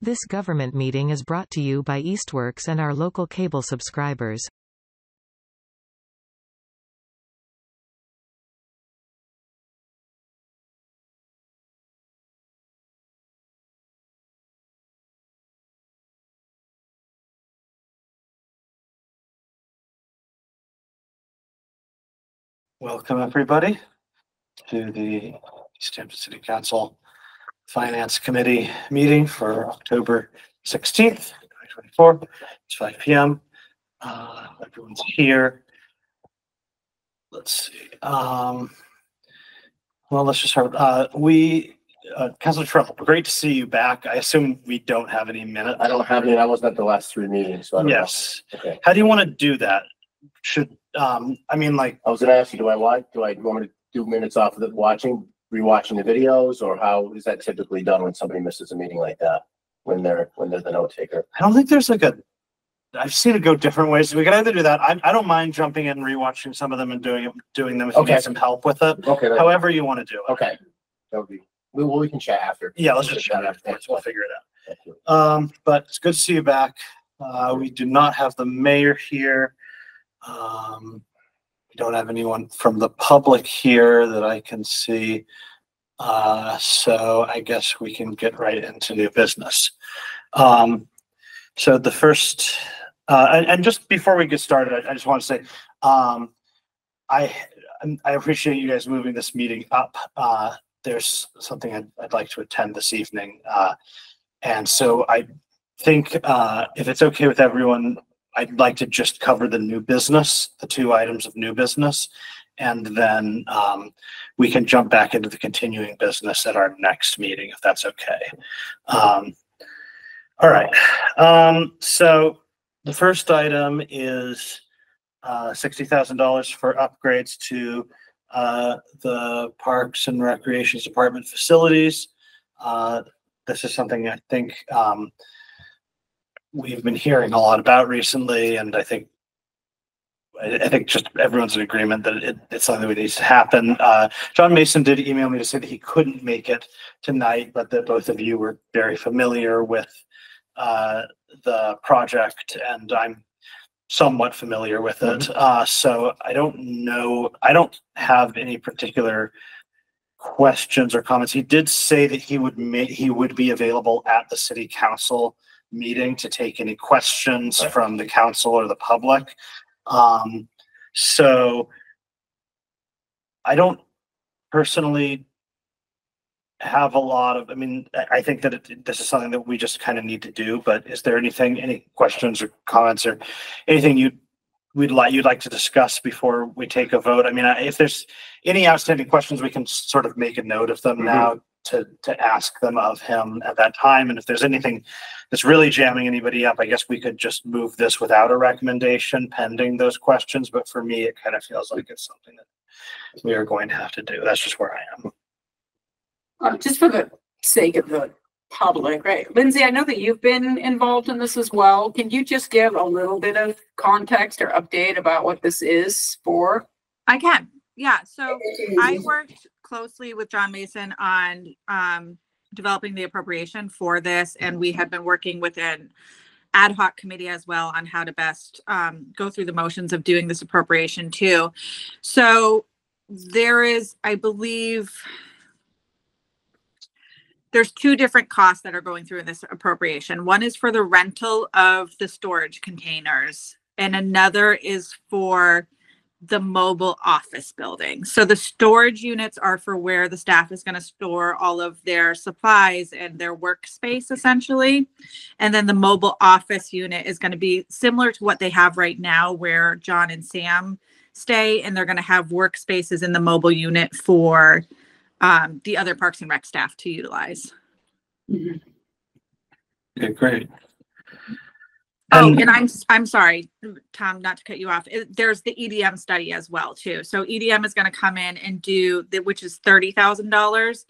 This government meeting is brought to you by Eastworks and our local cable subscribers. Welcome, everybody, to the Easthampton City Council Finance Committee meeting for October 16th, 2024. It's 5 p.m. Everyone's here. Let's see. Well, let's just start. Councilor Trump, great to see you back. I assume we don't have any minutes. I don't have any. I wasn't at the last 3 meetings, so I don't know. Okay. How do you want to do that? I mean, like, I was gonna ask you, do you want me to do minutes off of the rewatching the videos, or how is that typically done when somebody misses a meeting like that? When they're the note taker? I don't think there's I've seen it go different ways. We can either do that. I don't mind jumping in and rewatching some of them and doing them if you need some help with it. Okay. However you want to do it. Okay. That would be. We can chat after. Yeah, let's just chat afterwards. We'll figure it out. But it's good to see you back. We do not have the mayor here. We don't have anyone from the public here that I can see. So I guess we can get right into new business. So the first, and just before we get started, I just want to say, I appreciate you guys moving this meeting up. There's something I'd like to attend this evening. And so I think if it's okay with everyone, I'd like to just cover the new business, the 2 items of new business, and then we can jump back into the continuing business at our next meeting, if that's okay. All right. So the first item is $60,000 for upgrades to the Parks and Recreations Department facilities. This is something I think we've been hearing a lot about recently, and I think just everyone's in agreement that it's something that needs to happen. John Mason did email me to say that he couldn't make it tonight, but that both of you were very familiar with the project, and I'm somewhat familiar with it. So I don't have any particular questions or comments. He did say that he would be available at the city council meeting to take any questions from the council or the public. So I don't personally have a lot of, I think that this is something that we just kind of need to do, but is there any questions or comments or anything you'd like to discuss before we take a vote? If there's any outstanding questions, we can sort of make a note of them now to ask them of him at that time. And if there's anything that's really jamming anybody up, I guess we could just move this without a recommendation pending those questions. But for me, it kind of feels like it's something that we are going to have to do. That's just where I am. Just for the sake of the public, right? Lindsay, I know that you've been involved in this as well. Can you just give a little bit of context or update about what this is for? I can. Yeah. So I worked closely with John Mason on developing the appropriation for this, and we have been working with an ad hoc committee as well on how to best go through the motions of doing this appropriation too. So there is, I believe, there's 2 different costs that are going through in this appropriation. One is for the rental of the storage containers, and another is for the mobile office building. So the storage units are for where the staff is going to store all of their supplies and their workspace, essentially. And then the mobile office unit is going to be similar to what they have right now, where John and Sam stay, and they're going to have workspaces in the mobile unit for the other Parks and Rec staff to utilize. Okay, great. And I'm sorry, Tom, not to cut you off. There's the EDM study as well too. So EDM is going to come in and do which is $30,000,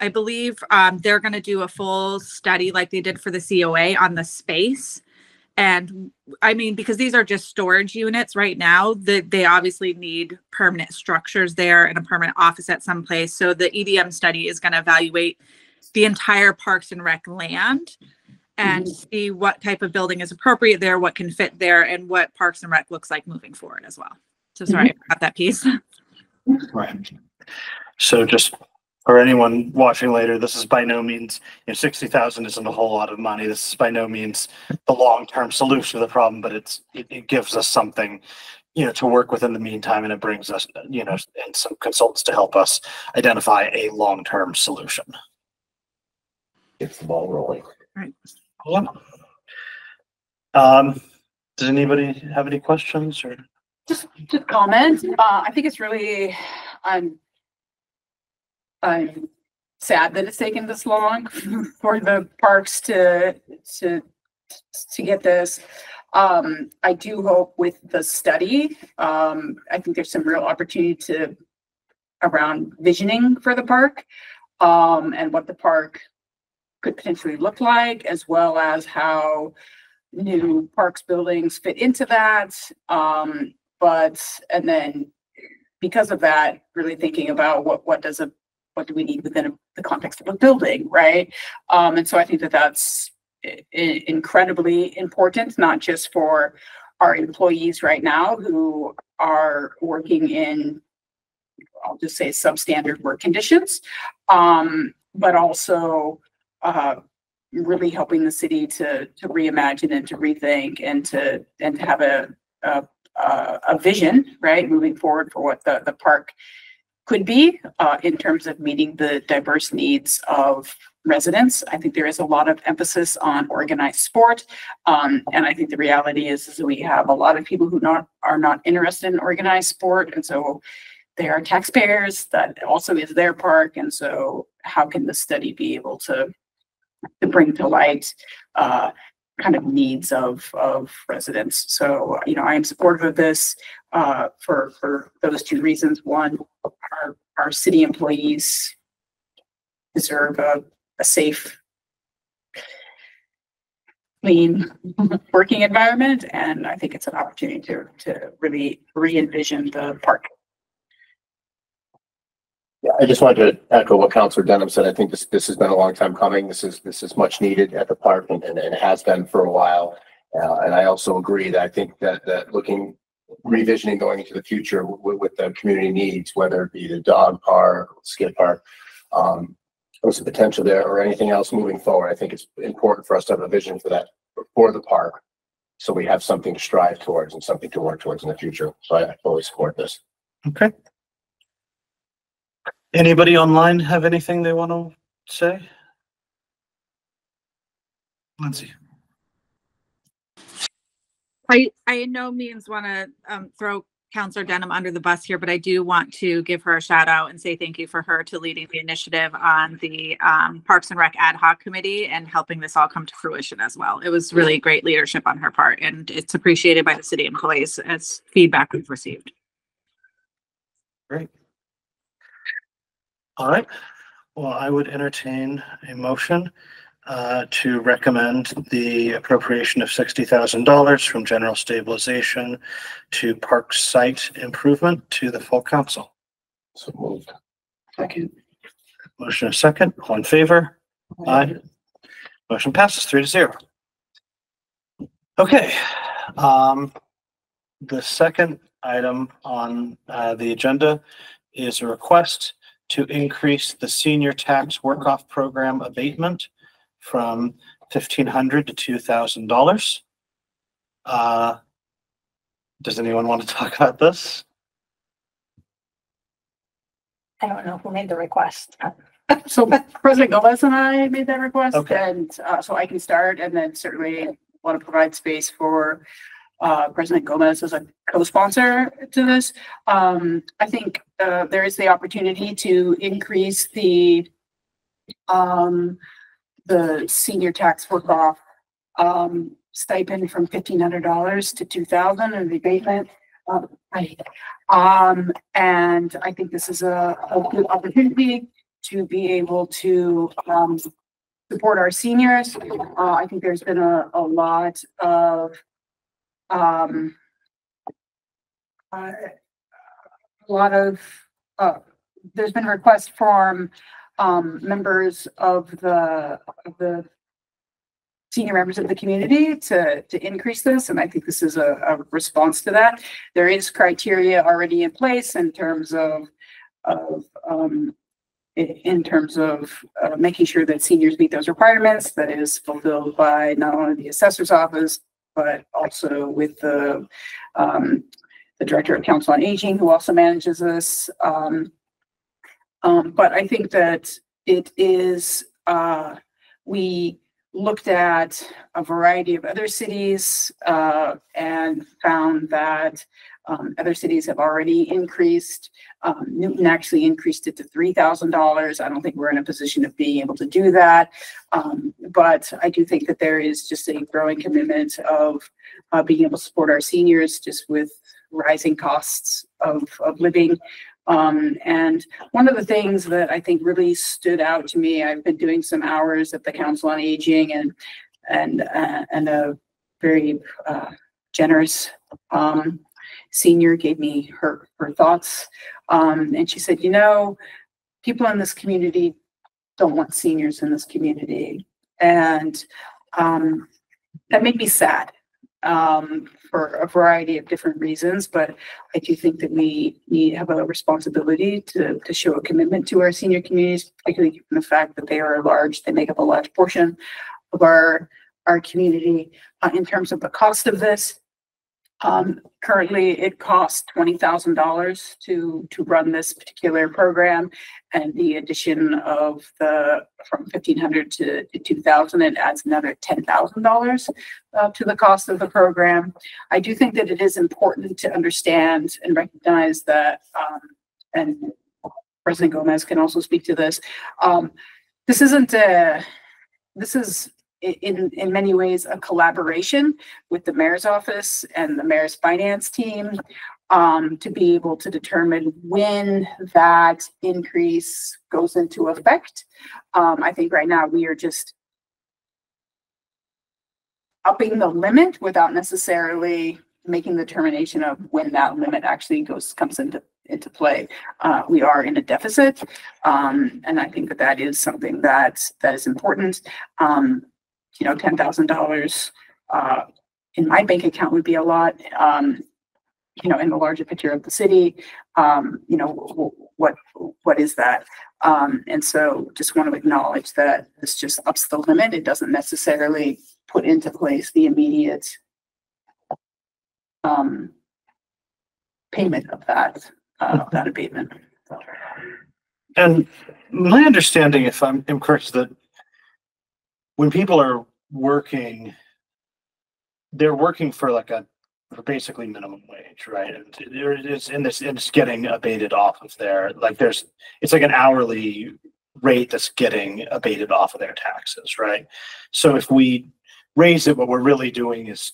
I believe. They're going to do a full study like they did for the COA on the space. And because these are just storage units right now, they obviously need permanent structures there and a permanent office at some place. So the EDM study is going to evaluate the entire Parks and Rec land and see what type of building is appropriate there, what can fit there, and what Parks and Rec looks like moving forward as well. So sorry about that piece. Right. So just for anyone watching later, this is by no means, 60,000 isn't a whole lot of money. This is by no means the long-term solution to the problem, but it gives us something, to work with in the meantime, and it brings us, and some consultants to help us identify a long-term solution. Gets the ball rolling. Right. Yeah. Does anybody have any questions or? Just comment. I think it's really, I'm sad that it's taken this long for the parks to get this. I do hope with the study, I think there's some real opportunity around visioning for the park, and what the park could potentially look like, as well as how new parks buildings fit into that. And then because of that, really thinking about what do we need within the context of a building, right? And so I think that's incredibly important, not just for our employees right now who are working in, I'll just say, substandard work conditions, but also really helping the city to reimagine and to rethink and to have a vision, right, moving forward for what the park could be in terms of meeting the diverse needs of residents. I think there is a lot of emphasis on organized sport, and I think the reality is we have a lot of people who are not interested in organized sport, and so they are taxpayers. That also is their park, and so how can the study be able to bring to light kind of needs of residents? So, I am supportive of this for those two reasons. One, our city employees deserve a safe, clean working environment, and I think it's an opportunity to really re-envision the park. Yeah, I just wanted to echo what Councillor Denham said. I think this has been a long time coming. This is much needed at the park, and it has been for a while. And I also agree that I think that revisioning going into the future with the community needs, whether it be the dog park, skate park, there's a potential there, or anything else moving forward. I think it's important for us to have a vision for that, for the park, so we have something to strive towards and something to work towards in the future. So I fully support this. Okay. Anybody online have anything they want to say? Lindsay. I in no means want to throw Councillor Denham under the bus here, but I do want to give her a shout out and say thank you for her to leading the initiative on the Parks and Rec Ad Hoc Committee and helping this all come to fruition as well. It was really great leadership on her part, and it's appreciated by the city employees as feedback we've received. Great. All right. Well, I would entertain a motion to recommend the appropriation of $60,000 from general stabilization to park site improvement to the full council. So moved. Second. Motion is second. All in favor? Aye. Motion passes 3-0. Okay. The second item on the agenda is a request to increase the senior tax work-off program abatement from $1,500 to $2,000. Does anyone want to talk about this? I don't know who made the request. So President Gomez and I made that request, Okay. and so I can start, and then certainly want to provide space for President Gomez as a co-sponsor to this. I think there is the opportunity to increase the senior tax work-off stipend from $1,500 to $2,000 and the abatement. And I think this is a good opportunity to be able to support our seniors. I think there's been a lot of there's been requests from members of the senior members of the community to increase this, and I think this is a response to that. There is criteria already in place in terms of making sure that seniors meet those requirements. That is fulfilled by not only the assessor's office, but also with the Director of Council on Aging, who also manages this. But I think that it is, we looked at a variety of other cities and found that other cities have already increased. Newton actually increased it to $3,000. I don't think we're in a position of being able to do that. But I do think that there is just a growing commitment of being able to support our seniors just with rising costs of living. And one of the things that I think really stood out to me, I've been doing some hours at the Council on Aging, and a very generous senior gave me her thoughts. And she said, you know, people in this community don't want seniors in this community. And that made me sad. For a variety of different reasons, but I do think that we have a responsibility to show a commitment to our senior communities, particularly given the fact that they make up a large portion of our community. In terms of the cost of this, currently it costs $20,000 to run this particular program, and the addition of from $1,500 to $2,000, it adds another $10,000 to the cost of the program. I do think that it is important to understand and recognize that, and President Gomez can also speak to this. This is in many ways a collaboration with the mayor's office and the mayor's finance team to be able to determine when that increase goes into effect. I think right now we are just upping the limit without necessarily making the determination of when that limit actually comes into play. We are in a deficit, and I think that is something that is important. You know, $10,000 in my bank account would be a lot. You know, in the larger picture of the city, you know, what is that? And so just want to acknowledge that this just ups the limit. It doesn't necessarily put into place the immediate payment of that abatement. And my understanding, if I'm correct, is that when people are working, they're working for like for basically minimum wage, right? And it's getting abated off of their, like it's like an hourly rate that's getting abated off of their taxes, right? So if we raise it, what we're really doing is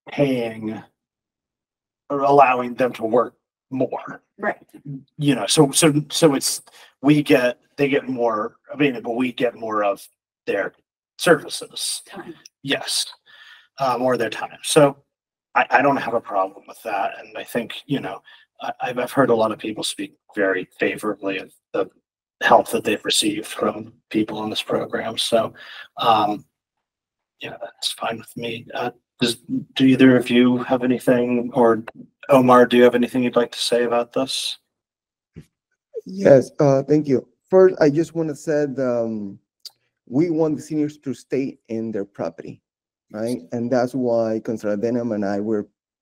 paying or allowing them to work more, right? You know, so it's they get more abatement, but we get more of their services. Time. Yes. Or their time. So I don't have a problem with that. And I think, you know, I've heard a lot of people speak very favorably of the help that they've received from people on this program. So, yeah, that's fine with me. Do either of you have anything, or Omar, do you have anything you'd like to say about this? Yes, thank you. First, I just want to say we want the seniors to stay in their property, right? And that's why Councilor Denham and I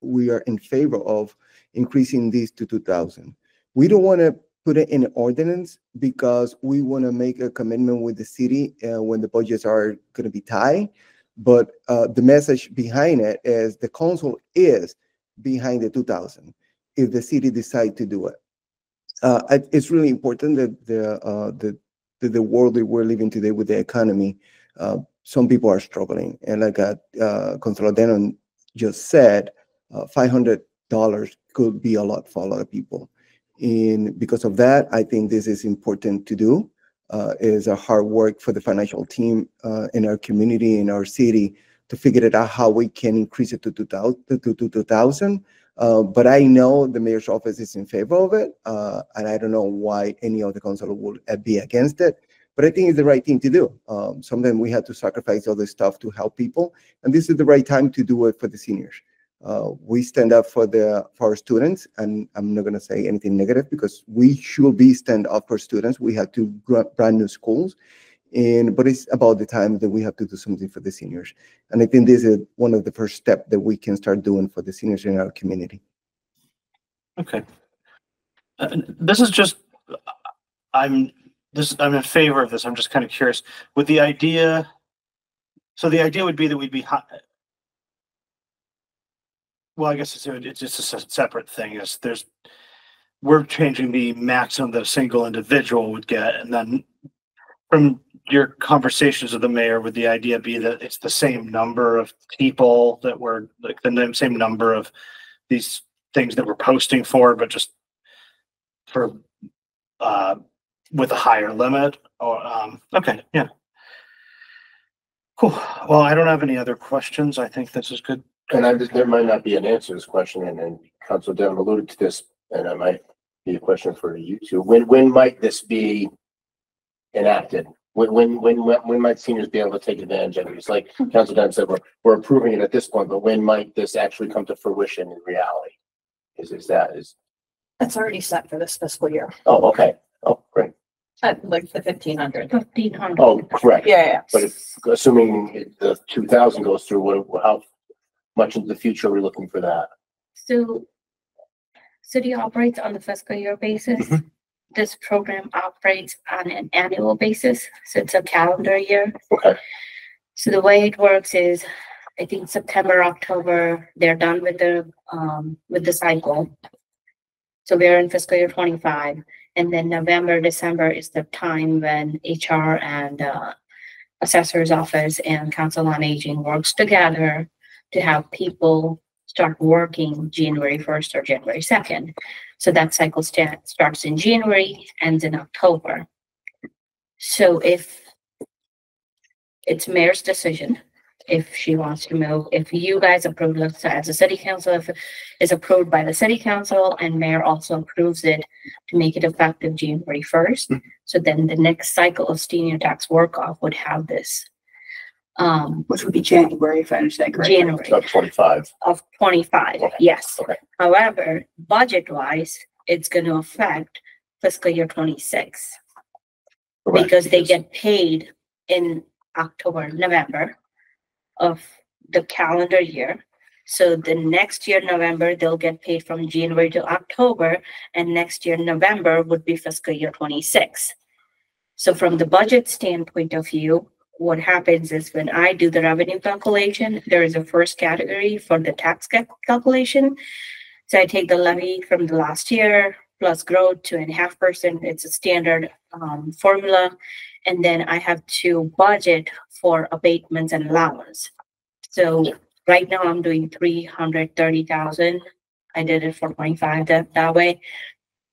we are in favor of increasing this to 2,000. We don't want to put it in ordinance because we want to make a commitment with the city when the budgets are going to be tight. But the message behind it is the council is behind the 2,000 if the city decide to do it. It's really important that the world that we're living today with the economy, some people are struggling. And like Councilor Denham just said, $500 could be a lot for a lot of people. And because of that, I think this is important to do. Is a hard work for the financial team in our community, in our city, to figure it out how we can increase it to 2,000. But I know the mayor's office is in favor of it, and I don't know why any of the council would be against it. But I think it's the right thing to do. Sometimes we have to sacrifice other stuff to help people, and this is the right time to do it for the seniors. We stand up for our students, and I'm not going to say anything negative because we should be stand up for students. We have to brand new schools, but it's about the time that we have to do something for the seniors. And I think this is one of the first steps that we can start doing for the seniors in our community. Okay. This is just, I'm in favor of this. I'm just kind of curious with the idea. So the idea would be that we'd be well, I guess it's just a separate thing. We're changing the maximum that a single individual would get, and then from your conversations with the mayor, would the idea be that it's the same number of people that were like the same number of these things that we're posting for, but just for with a higher limit? Or okay, yeah, cool. Well, I don't have any other questions. I think this is good. And there might not be an answer to this question, and Councilor Denham alluded to this, and it might be a question for you two. When might this be enacted? When might seniors be able to take advantage of it? It's like Councilor Denham said, we're approving it at this point, but when might this actually come to fruition in reality? That's already set for this fiscal year. Oh, okay. Oh, great. At like the 1,500. 1,500. Oh, correct. Yeah. But assuming the 2,000 goes through, how much into the future are we looking for that? So city operates on the fiscal year basis. Mhm. This program operates on an annual basis, so it's a calendar year. Okay. So the way it works is, I think September, October, they're done with the cycle. So we're in fiscal year 25, and then November, December is the time when HR and assessor's office and council on aging works together to have people start working January 1st or January 2nd. So that cycle starts in January, ends in October. So if it's mayor's decision, if she wants to move, if you guys approve it as a city council, if it's approved by the city council and mayor also approves it to make it effective January 1st. So then the next cycle of senior tax work off would have this. Which would be January, if I understand correctly. January About 25. of 25, Okay. yes. Okay. However, budget-wise, it's going to affect fiscal year 26 Correct. because they get paid in October, November of the calendar year. So the next year, November, they'll get paid from January to October, and next year, November would be fiscal year 26. So from the budget standpoint of view, what happens is when I do the revenue calculation, there is a first category for the tax calculation. So I take the levy from the last year plus growth 2.5%. It's a standard formula. And then I have to budget for abatements and allowance. So right now I'm doing 330,000. I did it for 25 that way.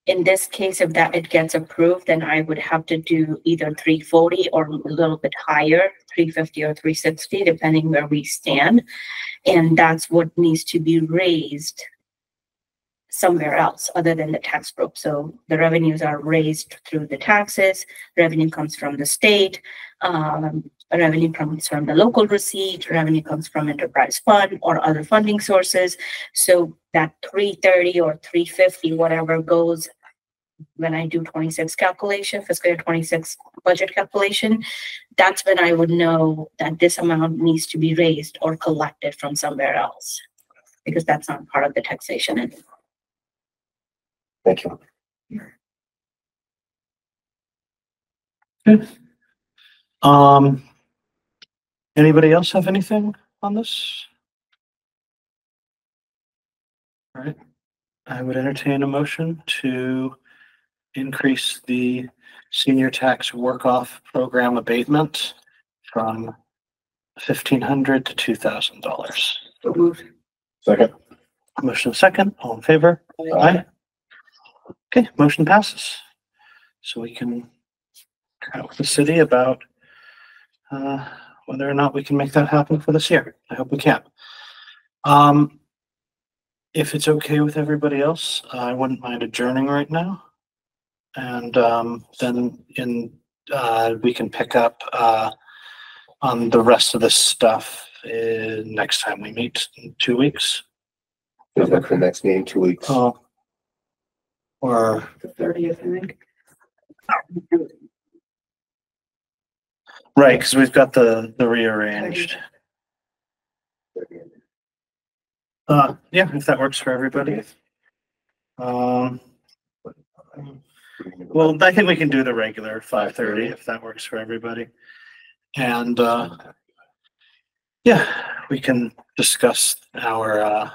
In this case, if it gets approved, then I would have to do either 340 or a little bit higher, 350 or 360, depending where we stand. And that's what needs to be raised somewhere else other than the tax group. So the revenues are raised through the taxes, revenue comes from the state, revenue comes from the local receipt, revenue comes from enterprise fund or other funding sources. So that 330 or 350, whatever goes when I do 26 calculation, fiscal year 26 budget calculation, that's when I would know that this amount needs to be raised or collected from somewhere else, because that's not part of the taxation anymore. Thank you. Good. Anybody else have anything on this? All right. I would entertain a motion to increase the senior tax work-off program abatement from $1,500 to $2,000. So moved. Second. Motion second, all in favor? Aye. Okay, motion passes. So we can chat with the city about whether or not we can make that happen for this year. I hope we can. if it's okay with everybody else, I wouldn't mind adjourning right now. And then we can pick up on the rest of this stuff next time we meet in 2 weeks. Is that the next meeting, 2 weeks? Or The 30th, I think. right, because we've got the rearranged. Yeah, if that works for everybody. Well, I think we can do the regular 5:30 if that works for everybody. And yeah, we can discuss our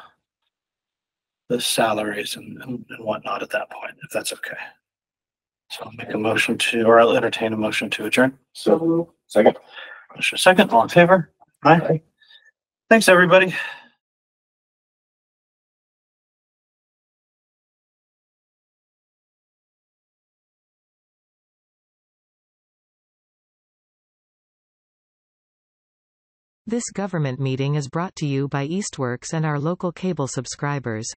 the salaries and whatnot at that point, if that's okay. So I'll make a motion or I'll entertain a motion to adjourn. So, second. Motion second, all in favor? Aye. Thanks, everybody. This government meeting is brought to you by Eastworks and our local cable subscribers.